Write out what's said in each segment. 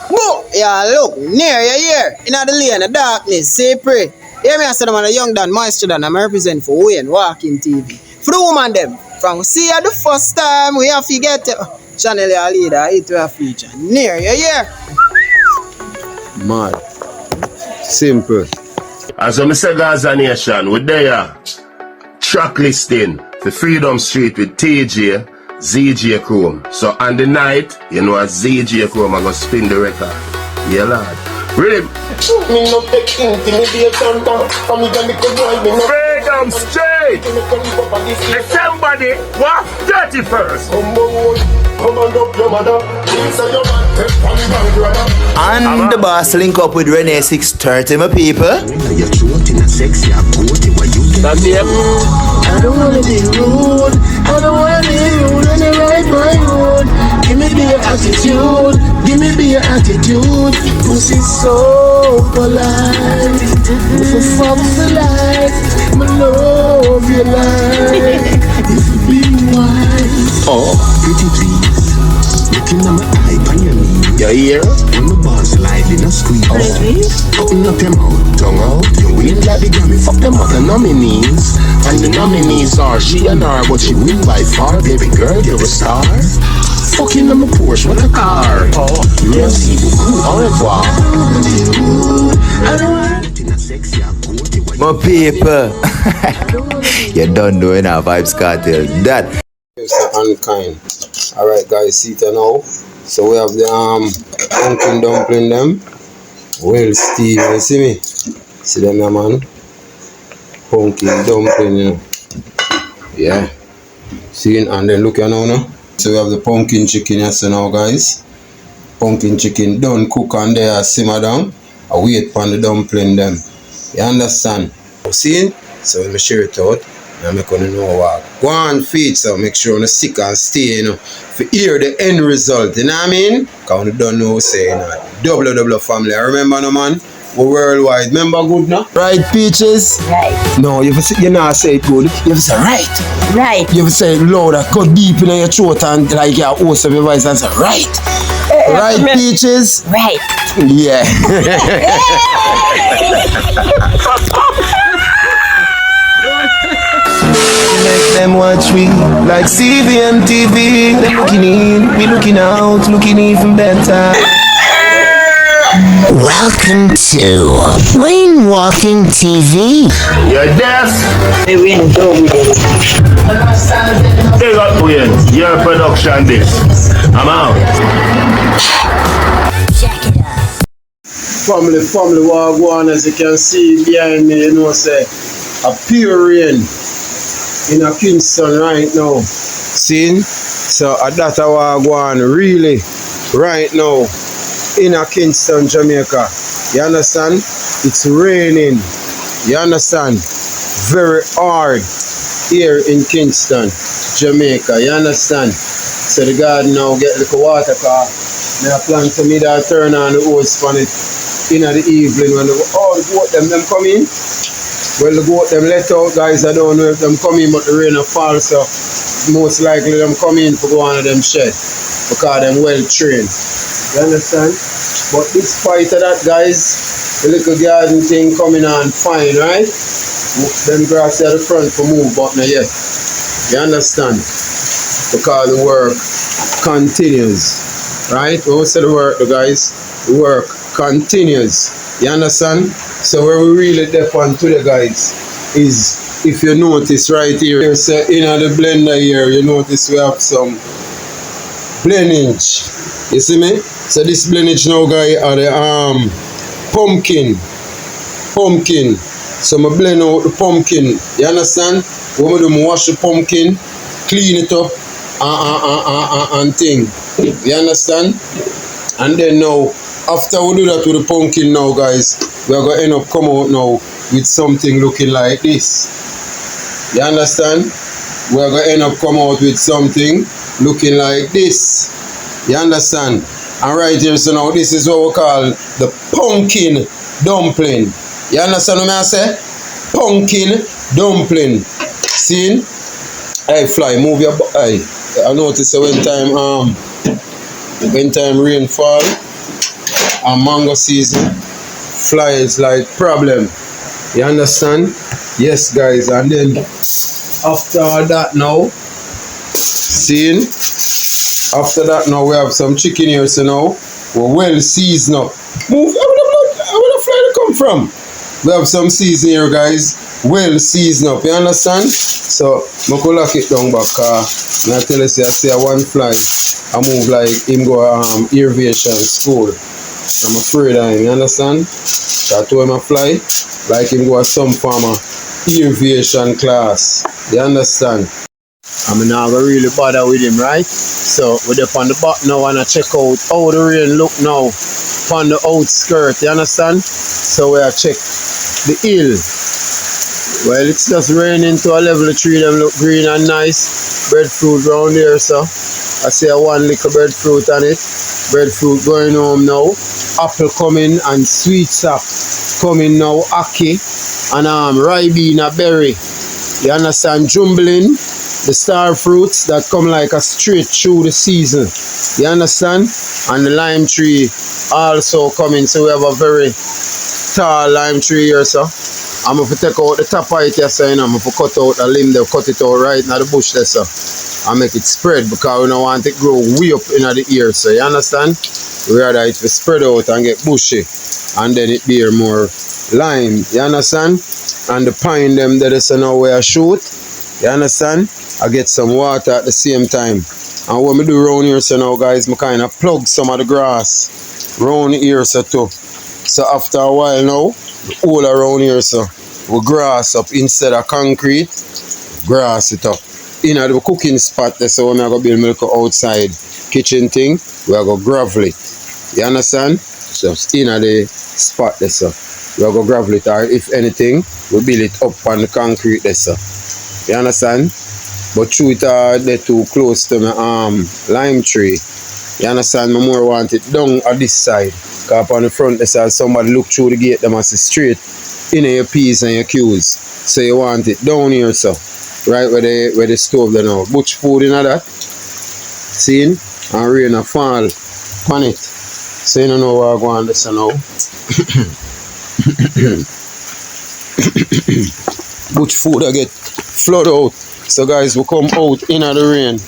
Boom! Yeah, look, near you here. In the lane, the darkness, say pray. Hear me, I said, I'm a young Dan, Moisture Dan, I'm represent for Wayne, Walking TV. For the woman, them, from see you the first time, we have to get channel your leader, it will feature. Near you here. Mad. Simple. As I say, Gaza Nation, we're there. Track listing for Freedom Street with TJ, ZJ Chrome. So on the night, you know, as ZJ Chrome, I'm going to spin the record. Yeah, lad. Rhythm. Freedom Street. Somebody was 31st. And the boss link up with Renee 630, my people. That's it. I don't wanna be rude. I don't wanna be rude when I ride my road. Give me the attitude. Give me the attitude. Pussy's so polite. If I fuck for life, I love your life. If you be wise. Oh, pretty please. Looking at my eye on your knee. you hear? When my boss live in a squeeze. Open up your mouth, tongue out. You win like the Grammy. Fuck them other nominees. And the nominees are she and her, but she win by far. Baby girl, you're a star. Fucking on my Porsche, what a car. Merci beaucoup, au revoir. My people. You don't know in our Vibes Cartel. That. It's unkind. Alright guys, see it now. So we have the pumpkin dumpling them. Well, Steve, you see me? See them, yeah, man? Pumpkin dumpling, you know. Yeah. See, and then look here now. So we have the pumpkin chicken, yes, now, guys. Pumpkin chicken done cook and there, simmer down. I wait for the dumpling them. You understand? See? So let me share it out. I'm going to know what. Go on, feed, so make sure you stick and stay, you know. To hear the end result, you know what I mean? Because you don't know, say, you know. Double family. I remember, no, man? We're worldwide. Remember good, no? Right, Peaches? Right. No, you not say it good. You say right. Right. You say it louder, cut deep in your throat and like your host of your voice and say right. Right, Peaches? Right. Yeah. Make them watch we like CVM TV. They looking in, we looking out, looking even better. Welcome to Wayne Walking TV. You're deaf. They win, go with it. Big up, Wayne. Your production, this. I'm out. Check it out. Family, what go on, as you can see behind me, you know, say, a pure rain in a Kingston right now. See? So, that's what go on really right now in a Kingston, Jamaica. You understand? It's raining. You understand? Very hard here in Kingston, Jamaica. You understand? So the garden now get a little water car. I plan to me that turn on the hose for it in the evening when all the goat them come in. Well, the goat them let out, guys. I don't know if them come in, but the rain will fall, so most likely them come in for go on to them shed because them well trained. You understand? But despite of that, guys, the little garden thing coming on fine, right? Them grass at the front for move, but not yet. You understand? Because the work continues, right? We will say the work, guys. The work continues. You understand? So where we really depend to the guys is, if you notice right here, so in the blender here, you notice we have some blendage. You see me? So this blendage now, guys, are the pumpkin. So I blend out the pumpkin. You understand? When we do, wash the pumpkin, clean it up, and thing. You understand? And then now, after we do that with the pumpkin now, guys, we are going to end up come out now with something looking like this. You understand? We are going to end up come out with something looking like this. You understand? And right here, so now this is what we call the pumpkin dumpling. You understand what I say? Pumpkin dumpling. See? Hey, fly, move your eye. I notice when time rain fall, and mango season, fly is like problem. You understand? Yes, guys. And then after that now, seeing, after that now we have some chicken here, so now we're well seasoned up. Move, where the fly come from? We have some season here, guys, well seasoned up, you understand? So, I could lock it down back, I tell you, say, I see one fly, I move like him go irrigation school. I'm afraid of him, you understand? So I told him I fly, like him go to some farmer irrigation class, you understand? I'm not gonna really bother with him, right? So we're up on the back now and I check out how the rain look now on the outskirt, you understand? So we have check the hill. Well, it's just raining to a level of tree, them look green and nice. Breadfruit round there, so I see a one little breadfruit on it. Breadfruit going home now. Apple coming and sweet sap coming now, ackee and ribena berry. You understand? Jumbling, the star fruits that come like a straight through the season. You understand? And the lime tree also coming. So we have a very tall lime tree here, so I'm going to take out the top of it here, so I'm going to cut out a limb there, cut it out right in the bush there, so and make it spread, because we don't want it to grow way up in the ear, so you understand? We rather it to spread out and get bushy, and then it bear more lime, you understand? And the pine them there, so now where I shoot, you understand? I get some water at the same time. And what I do around here, so now guys, I kind of plug some of the grass around here, so too. So after a while now, all around here, so we grass up instead of concrete, grass it up. In the cooking spot, that's how I'm going to build milk outside kitchen thing, we are going to gravel it. You understand? So in the spot, that's so we are going to gravel it, or if anything, we build it up on the concrete, that's so. You understand? But through it, they're too close to my lime tree. You understand? I more want it down at this side. Because on the front, there's somebody look through the gate, them as straight in your P's and your Q's. So you want it down here, so right where the stove there now. Butch food in that. See? And rain a fall on it. So you don't know what I'm going to do now. Butch food I get flood out. So guys, we come out in the rain.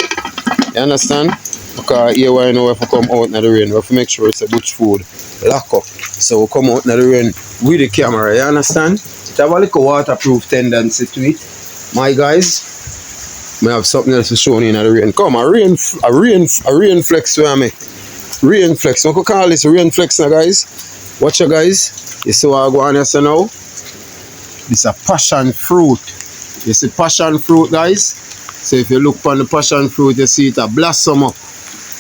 You understand? Because here I know if we come out in the rain, we have to make sure it's a butch food lock up. So we come out in the rain with the camera, you understand? It have a little waterproof tendency to it. My guys, I have something else to show you in the rain. Come, a rain flex where I make. Rain flex. We could call this rain flex now, guys. Watch you guys. You see what I go on here so now? This is a passion fruit. You see passion fruit, guys? So if you look on the passion fruit, you see it a blossom up.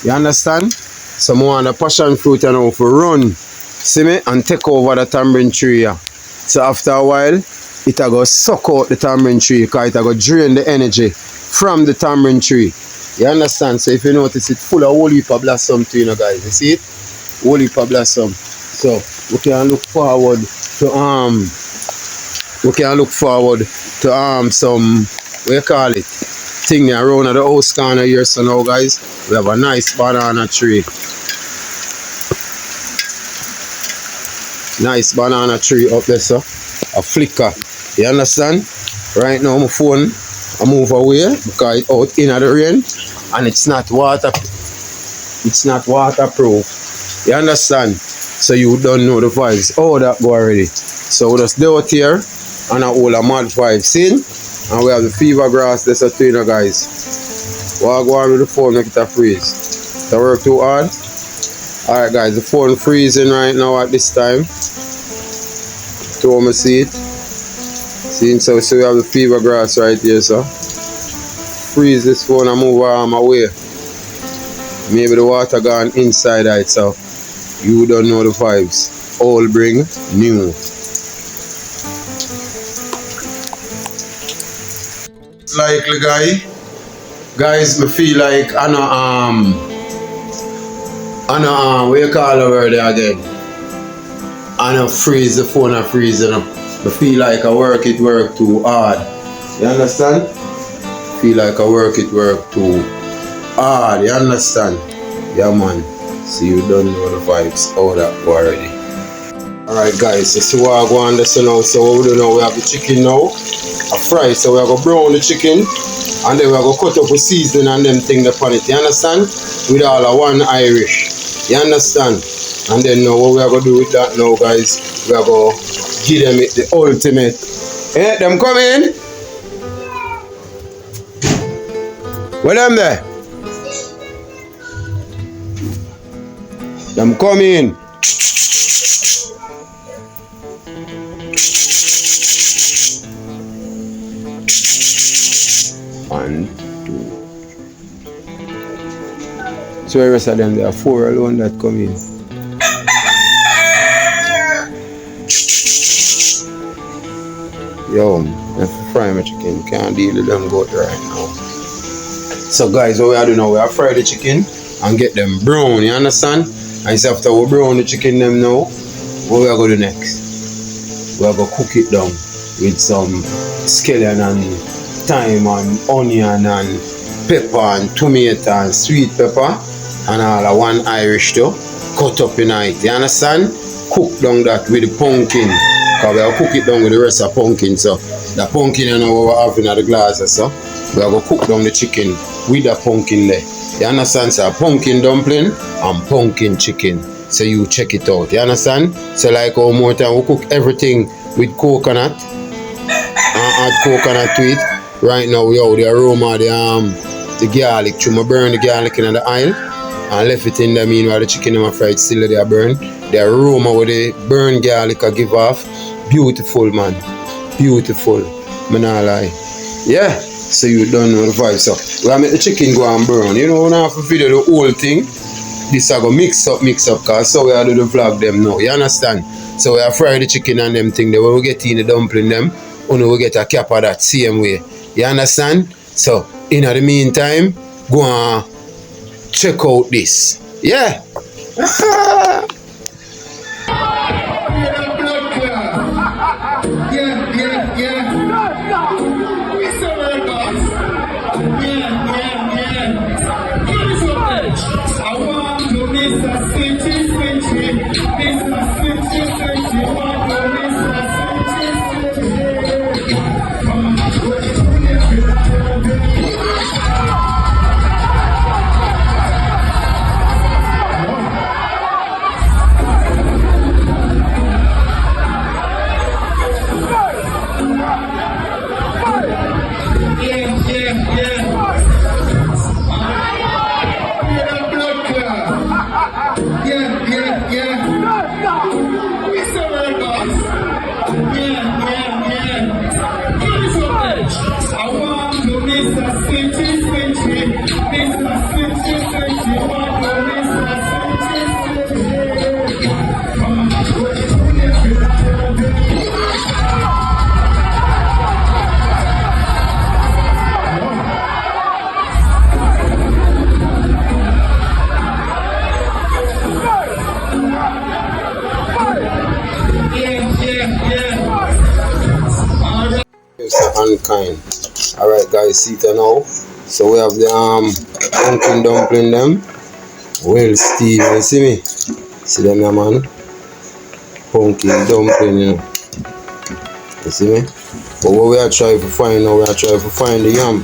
You understand? So more on the passion fruit you know for run. See me? And take over the tamarind tree here. So after a while, it will go suck out the tamarind tree because it will go drain the energy from the tamarind tree. You understand? So if you notice, it's full of whole heap of blossom too, you know, guys. You see it? Whole heap of blossom. So we can look forward to some, what you call it, thing around at the house corner here. So now guys, we have a nice banana tree. Nice banana tree up there, so a flicker. You understand? Right now my phone I move away because it's out in the rain and it's not waterproof. You understand? So you don't know the vibes. Oh, that go already. So we just do out here and all a mad vibes in. And we have the fever grass, that's a thing, guys. What go on with the phone, make it a freeze. That work too hard? Alright guys, the phone freezing right now at this time. To me see it. See, so we have the fever grass right here, so. Freeze this phone and move away. Maybe the water gone inside it, so you don't know the vibes. All bring new. Likely guys, me feel like I know what you call the word again? I know freeze the phone and freeze it up. I feel like I work too hard. You understand? Feel like I work too hard. You understand? Yeah man. So you don't know the vibes out that already. Alright guys, you see what I go on this now. So what we do now, we have the chicken now. A fry, so we are going to brown the chicken. And then we are going to cut up with seasoning and them thing upon it. You understand? With all of one Irish. You understand? And then now what we are going to do with that now guys, we are going to give them the ultimate. Eh, them come in? Where them there? Them come in. One, two. So the rest of them, there are 4 alone that come in. Yo, if I fry my chicken, can't deal with them goat right now. So guys, what we are doing now, we are fry the chicken and get them brown, you understand? And so after we brown the chicken them now, what we are going to do next? We are going to cook it down with some scallion and thyme and onion and pepper and tomato and sweet pepper and all of one Irish too. Cut up in it, you understand? Cook down that with the pumpkin. Because we will cook it down with the rest of pumpkin. So the pumpkin you know what we have in the glass, so we are going to cook down the chicken with the pumpkin there. You understand? So pumpkin dumpling and pumpkin chicken. So you check it out. You understand? So like how more time we cook everything with coconut and add coconut to it. Right now we have the aroma of the garlic. I burn the garlic in the oil and left it in there meanwhile the chicken in my fried still there burn. The aroma with the burn garlic I give off. Beautiful man. Beautiful. I not lie. Yeah. So you don't know the vibe. So we have make the chicken go and burn. You know, we don't have to video the whole thing. This I go mix up, cause so we are do the vlog them now. You understand? So we are fry the chicken and them thing there. When we get in the dumpling them, we get a cap of that same way. You understand? So in the meantime, go and check out this. Yeah. Unkind. Alright guys, see it now. So we have the pumpkin dumpling them. Well Steve, you see me? See them there man? Pumpkin dumpling, you know. You see me? But what we are trying to find now, we are trying to find the yam.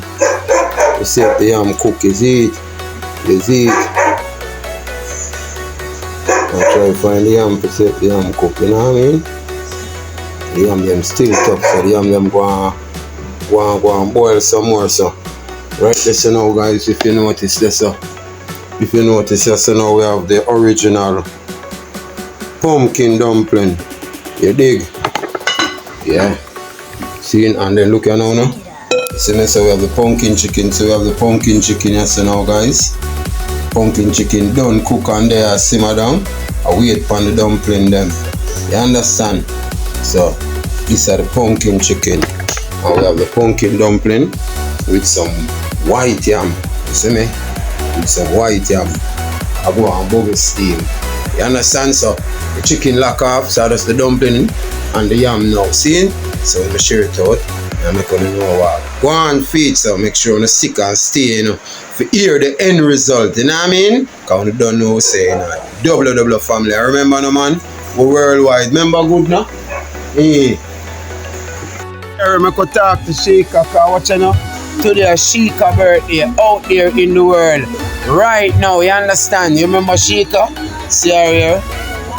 You see if the yam cook, you see it? You see it? I try to find the yam to see if the yam cook, you know what I mean? The yam them still tough, so the yam them go and boil some more. So right this now guys, if you notice this, if you notice this, so now we have the original pumpkin dumpling. You dig? Yeah. See, and then look at now. See me, so we have the pumpkin chicken. So we have the pumpkin chicken here, so now guys. Pumpkin chicken done cook and there simmer down. I wait for the dumpling them. You understand? So these are the pumpkin chicken. And we have the pumpkin dumpling with some white yam. You see me? With some white yam. I go and bubble steam. You understand? So the chicken lock off, so that's the dumpling and the yam now. See? So let me share it out I make you know what. Go on feed, so make sure you stick and stay, you know, to hear the end result, you know what I mean? Because you don't know, say, you know, double family. I remember, no man, we're worldwide. Remember good, no? Yeah. I could talk to Sheikah, because what you know? Today, Sheikah birthday out there in the world. Right now, you understand? You remember Sheikah? See her here?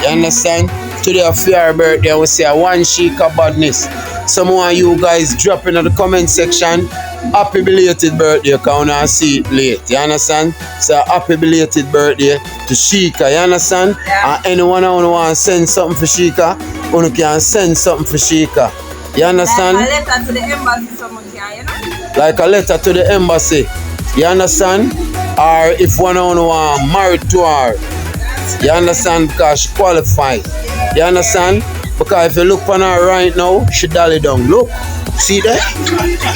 You understand? Today, for her birthday, we say one Sheikah badness. Some of you guys drop in the comment section. Happy belated birthday, because I see it late. You understand? So, happy belated birthday to Sheikah. You understand? Yeah. And anyone who want to send something for Sheikah, you can send something for Sheikah. You understand? Like a letter to the embassy, someone can, you know? Like a letter to the embassy. You understand? Or if one want married to her. You understand? Because she qualified. You understand? Because if you look on her right now, she dolly down. Look. See there?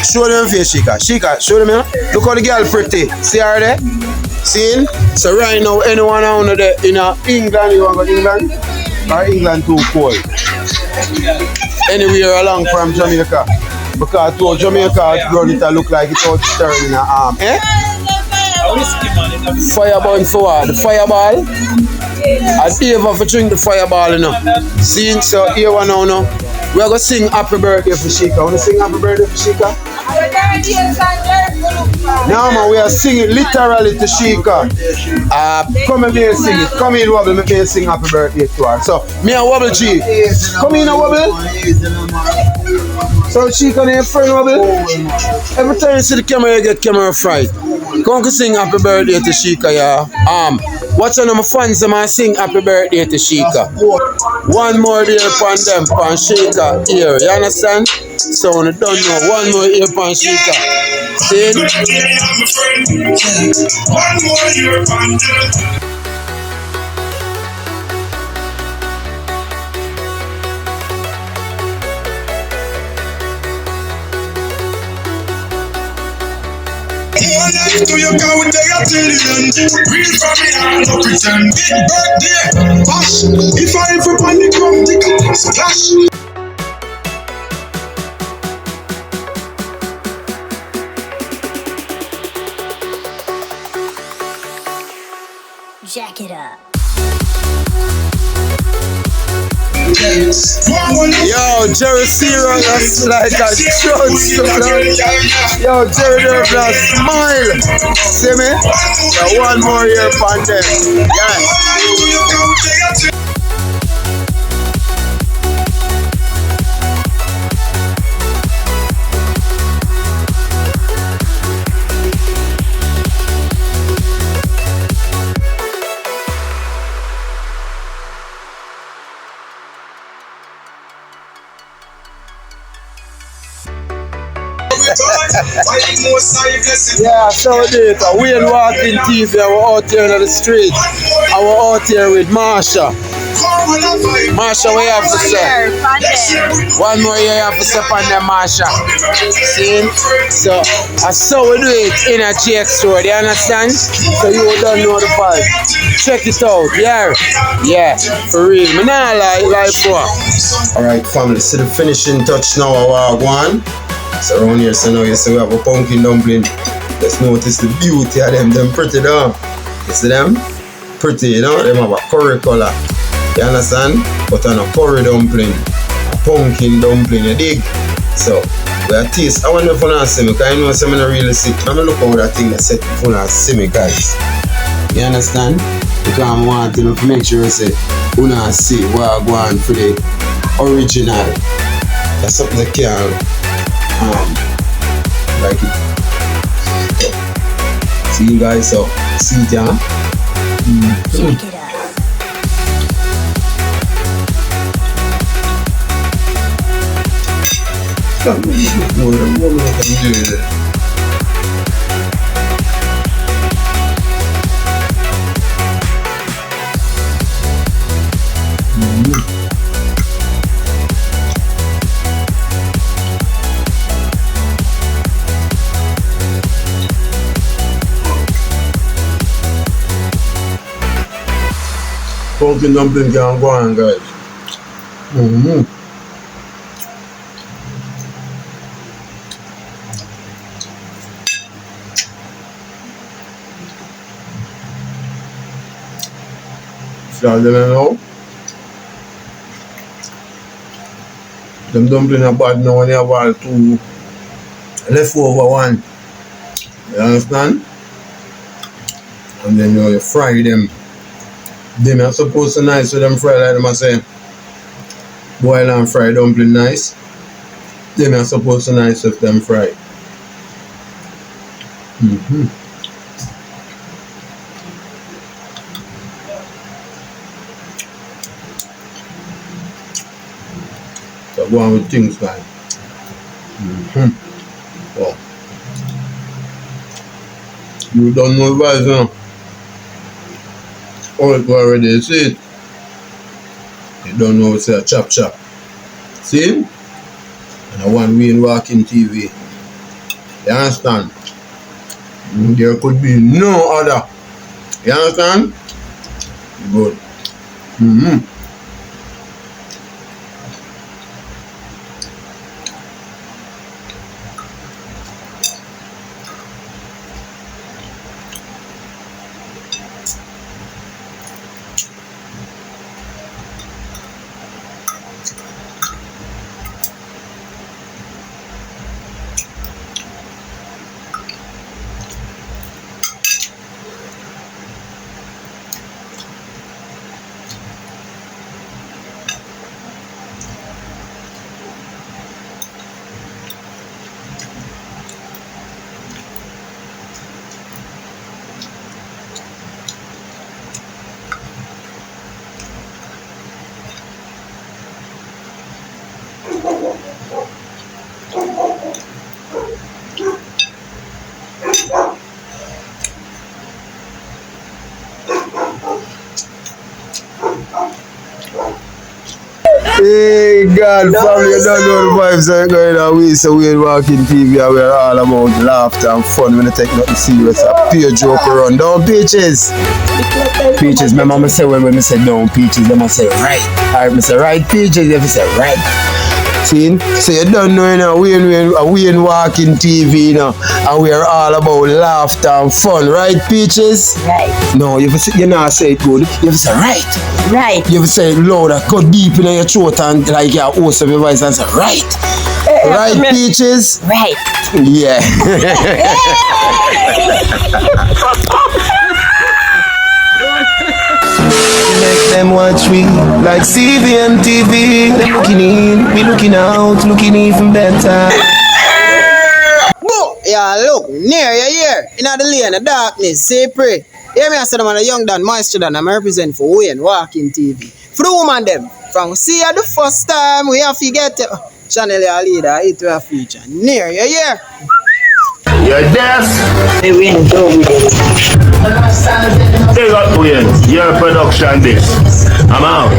Show them face, Sheikah. Sheikah, show them here. Look how the girl pretty. See her there? See? So right now, anyone out there in England, you want to go to England? Or England too cold? Anywhere along from Jamaica. Because to Jamaica run it look like it's out stirring in her arm. Eh? Fireball for what? The fireball? I see if I drink the fireball, you know. See, so here one now, no. We're going to sing happy birthday for Sheikah. Want to sing happy birthday for Sheikah? No, man, we are singing literally to Sheikah. Come in here sing it. Come in, Wobble, make me sing happy birthday to her. So, me and Wobble G. Come in, Wobble. So, Sheikah and your friend, Wobble. Every time you see the camera, you get camera fright. Come sing happy birthday to Sheikah, yeah. Watch on my fans, them sing happy birthday to Sheikah. One more year upon them, upon Sheikah here. You understand? So, I don't know. One more year upon Sheikah. See? One more year upon them. To your cow, they are telling. Real family, I don't pretend. Big birthday, bash. If I ever panic, come take a splash. Jack it up. Yo, Jerry Cyril, that's like a showstopper. Yo, Jerry Cyril, smile. See me? So one more year upon them. Yeah. Yeah, so it. We ain't walking TV, we're out here on the street. And we're out here with Marsha. Marsha, what you have to say? One more year you have to step on them, Marsha. See? So, that's how we do it in a GX store, you understand? So you don't know the vibe. Check it out, yeah? Yeah, for real. Me nah lie for. Alright, family, see the finishing touch now, I want. So around here, so now you see we have a pumpkin dumpling. Just notice the beauty of them. Them pretty though. You see them? Pretty, you know? Them have a curry color. You understand? But on a curry dumpling, a pumpkin dumpling, you dig? So, we are taste. I wonder if you want to see me, because I know I'm not really sick. I'm going to look over that thing that set if you want to see me, guys. You understand? Because I'm wanting to make sure you say, you want to see what I go on for the original. That's something that can like it. So, see you guys, so see it, yeah? Check it out. What can do it? Pumpkin dumpling can go on, guys. So them know. Them dumpling are bad now when you have all two leftover one. You understand? And then you fry them. Them are supposed to nice, so them fry like them I say. Boil and fry dumpling nice. Them are supposed to nice if them fry. So go on with things like. Oh. You don't know vibes now. Oh, it already see it. You don't know it's a chop chop. See? And I want we in walking TV. You understand? There could be no other. You understand? Good. Hey God, family, you don't know the vibes are going on. So we're walking TV and we're all about laughter and fun. We're not taking nothing serious. A pure joke around. Down Peaches. Peaches, my mama say when we say down Peaches, they must say right. Alright, I say right Peaches, they say right. See? So you don't know, you know, we in walking TV, you know, and we're all about laughter and fun, right Peaches? Right. No, you not say it good. You have to say right. Right. You have to say it louder, cut deep in your throat and like your host of your voice and say right. Right Peaches? Right. Yeah. Make them watch we like CVM TV. Them looking in, we looking out, looking even better. Go! Yeah, look, near you here, in the lane of darkness, say pray. Hear me, I said I'm a young Dan, moisture Dan, I'm represent for Wayne, walking TV. For the woman them, from see you the first time, we have to get channel your leader, it will feature. Near you here. You're deaf. We win, go with it. Take up Wayne. Your production this. I'm out.